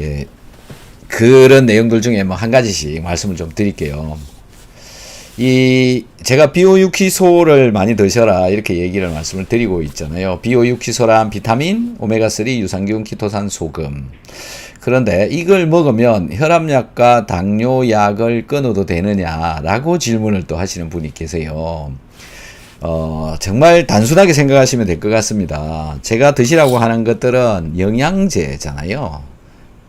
예, 그런 내용들 중에 뭐 한 가지씩 말씀을 좀 드릴게요. 제가 비오유키소를 많이 드셔라 이렇게 얘기를 말씀을 드리고 있잖아요. 비오유키소란 비타민, 오메가3, 유산균, 키토산, 소금. 그런데 이걸 먹으면 혈압약과 당뇨약을 끊어도 되느냐라고 질문을 또 하시는 분이 계세요. 정말 단순하게 생각하시면 될 것 같습니다. 제가 드시라고 하는 것들은 영양제잖아요.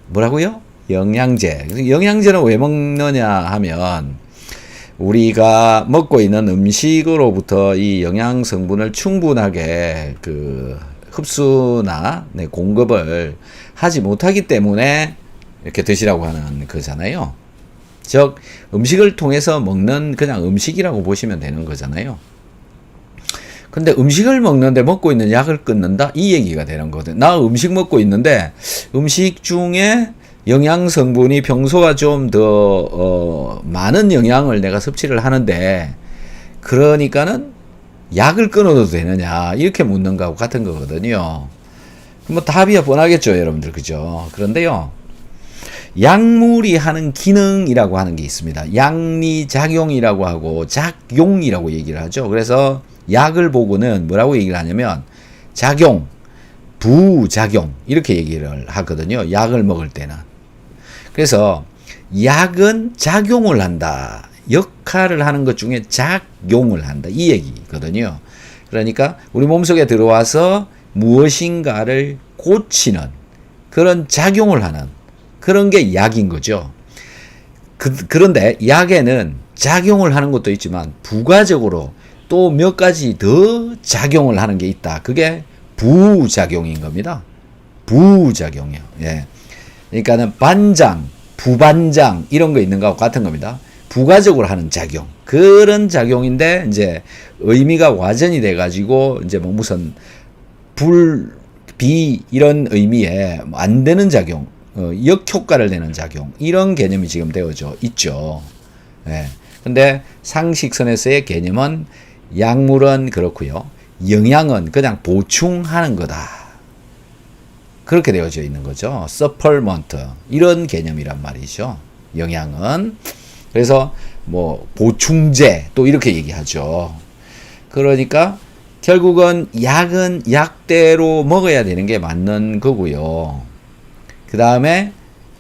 뭐라고요? 영양제. 영양제는 왜 먹느냐 하면 우리가 먹고 있는 음식으로부터 이 영양 성분을 충분하게 흡수나 공급을 하지 못하기 때문에 이렇게 드시라고 하는 거잖아요. 즉 음식을 통해서 먹는 그냥 음식이라고 보시면 되는 거잖아요. 근데 음식을 먹는데 먹고 있는 약을 끊는다? 이 얘기가 되는 거거든. 나 음식 먹고 있는데 음식 중에 영양 성분이 평소와 좀 더 많은 영양을 내가 섭취를 하는데 그러니까는 약을 끊어도 되느냐 이렇게 묻는 거하고 같은 거거든요. 뭐 답이 뻔하겠죠, 여러분들. 그죠? 그런데요, 약물이 하는 기능이라고 하는 게 있습니다. 양리작용이라고 하고 작용이라고 얘기를 하죠. 그래서 약을 보고는 뭐라고 얘기를 하냐면 작용, 부작용 이렇게 얘기를 하거든요. 약을 먹을 때는. 그래서 약은 작용을 한다. 역할을 하는 것 중에 작용을 한다. 이 얘기거든요. 그러니까 우리 몸속에 들어와서 무엇인가를 고치는 그런 작용을 하는 그런 게 약인 거죠. 그런데 약에는 작용을 하는 것도 있지만 부가적으로 또 몇 가지 더 작용을 하는 게 있다. 그게 부작용인 겁니다. 부작용이요. 예. 그러니까는 반장, 부반장 이런 거 있는 거하고 같은 겁니다. 부가적으로 하는 작용. 그런 작용인데 이제 의미가 와전이 돼 가지고 이제 뭐 무슨 비 이런 의미에 안 되는 작용, 역효과를 내는 작용 이런 개념이 지금 되어져 있죠. 예. 근데 상식선에서의 개념은 약물은 그렇고요. 영양은 그냥 보충하는 거다. 그렇게 되어져 있는 거죠. 서플먼트 이런 개념이란 말이죠. 영양은. 그래서 뭐 보충제 또 이렇게 얘기하죠. 그러니까 결국은 약은 약대로 먹어야 되는 게 맞는 거고요. 그 다음에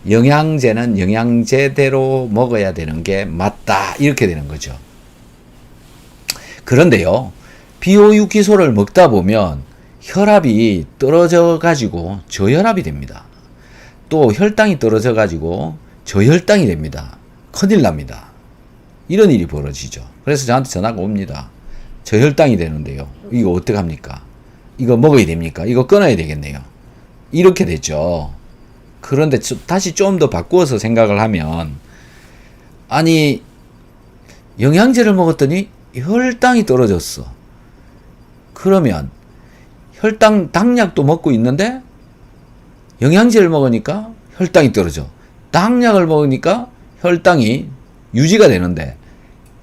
영양제는 영양제대로 먹어야 되는 게 맞다. 이렇게 되는 거죠. 그런데요, 비오유키소를 먹다 보면 혈압이 떨어져 가지고 저혈압이 됩니다. 또 혈당이 떨어져 가지고 저혈당이 됩니다. 큰일 납니다. 이런 일이 벌어지죠. 그래서 저한테 전화가 옵니다. 저혈당이 되는데요. 이거 어떡합니까? 이거 먹어야 됩니까? 이거 끊어야 되겠네요. 이렇게 됐죠. 그런데 다시 좀 더 바꾸어서 생각을 하면, 아니, 영양제를 먹었더니 혈당이 떨어졌어. 그러면 당약도 먹고 있는데 영양제를 먹으니까 혈당이 떨어져. 당약을 먹으니까 혈당이 유지가 되는데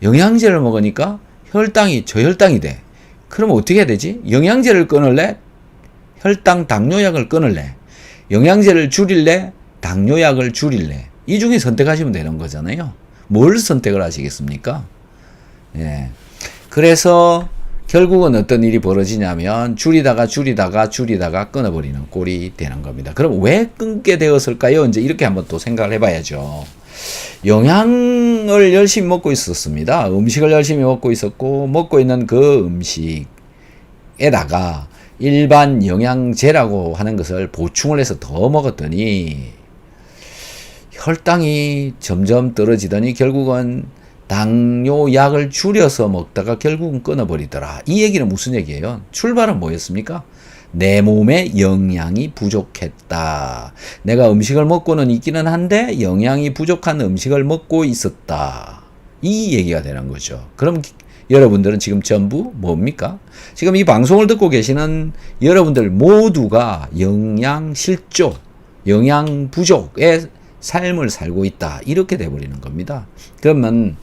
영양제를 먹으니까 혈당이 저혈당이 돼. 그러면 어떻게 해야 되지? 영양제를 끊을래? 당뇨약을 끊을래? 영양제를 줄일래? 당뇨약을 줄일래? 이 중에 선택하시면 되는 거잖아요. 뭘 선택을 하시겠습니까? 예. 그래서 결국은 어떤 일이 벌어지냐면 줄이다가 끊어버리는 꼴이 되는 겁니다. 그럼 왜 끊게 되었을까요? 이제 이렇게 한번 또 생각을 해봐야죠. 영양을 열심히 먹고 있었습니다. 음식을 열심히 먹고 있었고 먹고 있는 그 음식에다가 일반 영양제라고 하는 것을 보충을 해서 더 먹었더니 혈당이 점점 떨어지더니 결국은 당뇨약을 줄여서 먹다가 결국은 끊어버리더라. 이 얘기는 무슨 얘기예요? 출발은 뭐였습니까? 내 몸에 영양이 부족했다. 내가 음식을 먹고는 있기는 한데 영양이 부족한 음식을 먹고 있었다. 이 얘기가 되는 거죠. 그럼 여러분들은 지금 전부 뭡니까? 지금 이 방송을 듣고 계시는 여러분들 모두가 영양 실조, 영양 부족의 삶을 살고 있다. 이렇게 돼버리는 겁니다. 그러면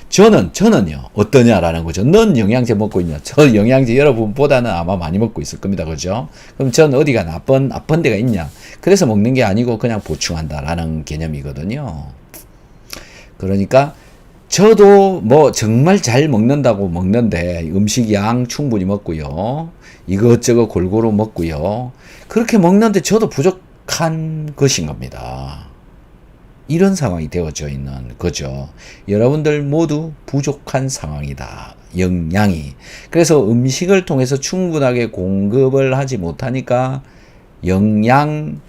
저는요, 어떠냐라는 거죠. 넌 영양제 먹고 있냐? 저 영양제 여러분보다는 아마 많이 먹고 있을 겁니다. 그죠? 그럼 전 어디가 나쁜 데가 있냐? 그래서 먹는 게 아니고 그냥 보충한다라는 개념이거든요. 그러니까, 저도 뭐 정말 잘 먹는다고 먹는데 음식 양 충분히 먹고요. 이것저것 골고루 먹고요. 그렇게 먹는데 저도 부족한 것인 겁니다. 이런 상황이 되어져 있는 거죠. 여러분들 모두 부족한 상황이다. 영양이. 그래서 음식을 통해서 충분하게 공급을 하지 못하니까 영양제를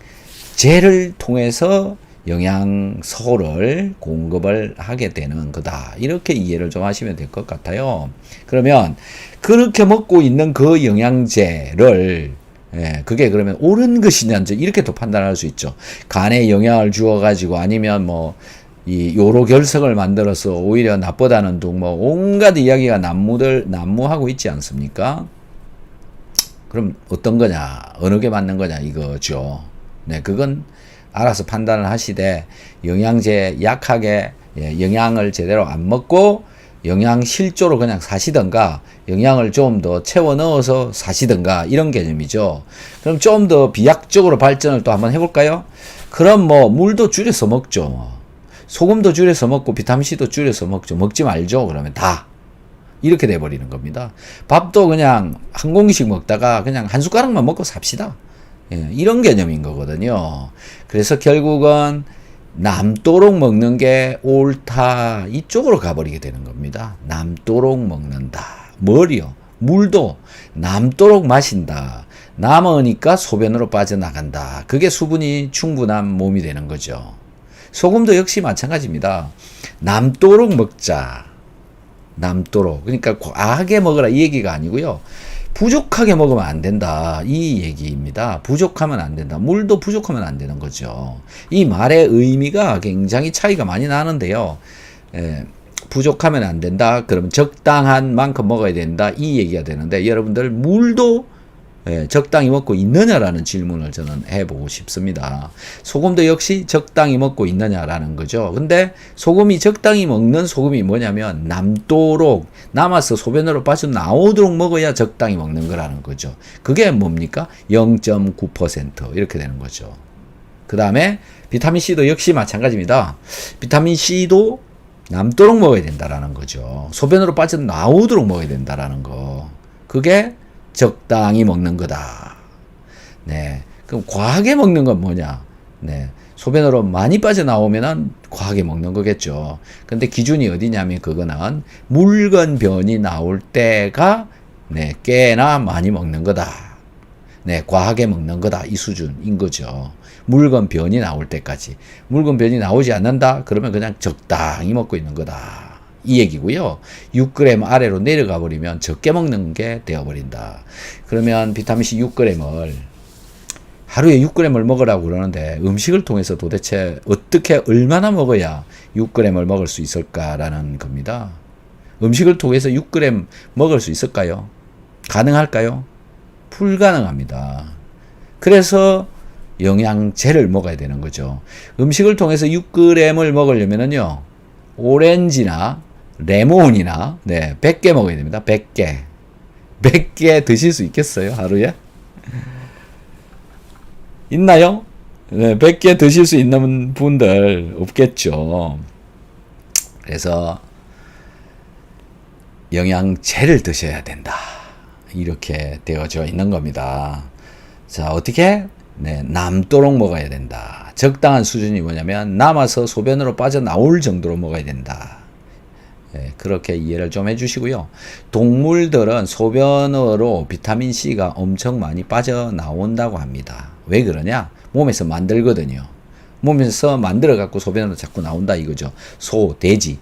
통해서 영양소를 공급을 하게 되는 거다. 이렇게 이해를 좀 하시면 될 것 같아요. 그러면 그렇게 먹고 있는 그 영양제를 그게 그러면 옳은 것이냐 이렇게 또 판단할 수 있죠. 간에 영향을 주어가지고 아니면 이 요로 결석을 만들어서 오히려 나쁘다는 둥 온갖 이야기가 난무하고 있지 않습니까? 그럼 어떤 거냐, 어느 게 맞는 거냐 이거죠. 네, 그건 알아서 판단을 하시되 영양제 약하게 영양을 제대로 안 먹고 영양 실조로 그냥 사시던가 영양을 좀 더 채워 넣어서 사시던가 이런 개념이죠. 그럼 좀 더 비약적으로 발전을 또 한번 해볼까요? 그럼 물도 줄여서 먹죠. 소금도 줄여서 먹고 비타민C도 줄여서 먹죠. 먹지 말죠. 그러면 다 이렇게 돼버리는 겁니다. 밥도 그냥 한 공기씩 먹다가 그냥 한 숟가락만 먹고 삽시다. 이런 개념인 거거든요. 그래서 결국은 남도록 먹는 게 옳다. 이쪽으로 가버리게 되는 겁니다. 남도록 먹는다. 뭘요? 물도 남도록 마신다. 남으니까 소변으로 빠져나간다. 그게 수분이 충분한 몸이 되는 거죠. 소금도 역시 마찬가지입니다. 남도록 먹자. 남도록. 그러니까 과하게 먹으라 이 얘기가 아니고요. 부족하게 먹으면 안 된다. 이 얘기입니다. 부족하면 안 된다. 물도 부족하면 안 되는 거죠. 이 말의 의미가 굉장히 차이가 많이 나는데요. 부족하면 안 된다. 그러면 적당한 만큼 먹어야 된다. 이 얘기가 되는데 여러분들 물도 적당히 먹고 있느냐라는 질문을 저는 해보고 싶습니다. 소금도 역시 적당히 먹고 있느냐라는 거죠. 근데 소금이 적당히 먹는 소금이 뭐냐면 남도록 남아서 소변으로 빠져나오도록 먹어야 적당히 먹는 거라는 거죠. 그게 뭡니까? 0.9% 이렇게 되는 거죠. 그 다음에 비타민C도 역시 마찬가지입니다. 비타민C도 남도록 먹어야 된다라는 거죠. 소변으로 빠져나오도록 먹어야 된다라는 거. 그게 적당히 먹는 거다. 네. 그럼 과하게 먹는 건 뭐냐? 네. 소변으로 많이 빠져나오면은 과하게 먹는 거겠죠. 근데 기준이 어디냐면 그거는 묽은 변이 나올 때가 꽤나 많이 먹는 거다. 네. 과하게 먹는 거다. 이 수준인 거죠. 묽은 변이 나올 때까지. 묽은 변이 나오지 않는다? 그러면 그냥 적당히 먹고 있는 거다. 이 얘기고요. 6g 아래로 내려가 버리면 적게 먹는 게 되어버린다. 그러면 비타민C 6g을 하루에 6g을 먹으라고 그러는데 음식을 통해서 도대체 어떻게 얼마나 먹어야 6g을 먹을 수 있을까라는 겁니다. 음식을 통해서 6g 먹을 수 있을까요? 가능할까요? 불가능합니다. 그래서 영양제를 먹어야 되는 거죠. 음식을 통해서 6g을 먹으려면요. 오렌지나 레몬이나 100개 먹어야 됩니다. 100개. 100개 드실 수 있겠어요? 하루에? 있나요? 100개 드실 수 있는 분들 없겠죠. 그래서 영양제를 드셔야 된다. 이렇게 되어져 있는 겁니다. 자, 어떻게? 남도록 먹어야 된다. 적당한 수준이 뭐냐면 남아서 소변으로 빠져나올 정도로 먹어야 된다. 그렇게 이해를 좀 해주시고요. 동물들은 소변으로 비타민C가 엄청 많이 빠져나온다고 합니다. 왜 그러냐? 몸에서 만들거든요. 몸에서 만들어갖고 소변으로 자꾸 나온다 이거죠. 소, 돼지,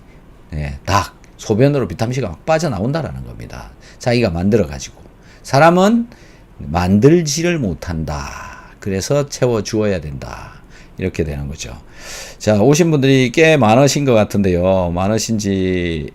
닭, 소변으로 비타민C가 막 빠져나온다라는 겁니다. 자기가 만들어가지고. 사람은 만들지를 못한다. 그래서 채워주어야 된다. 이렇게 되는 거죠. 자, 오신 분들이 꽤 많으신 것 같은데요. 많으신지,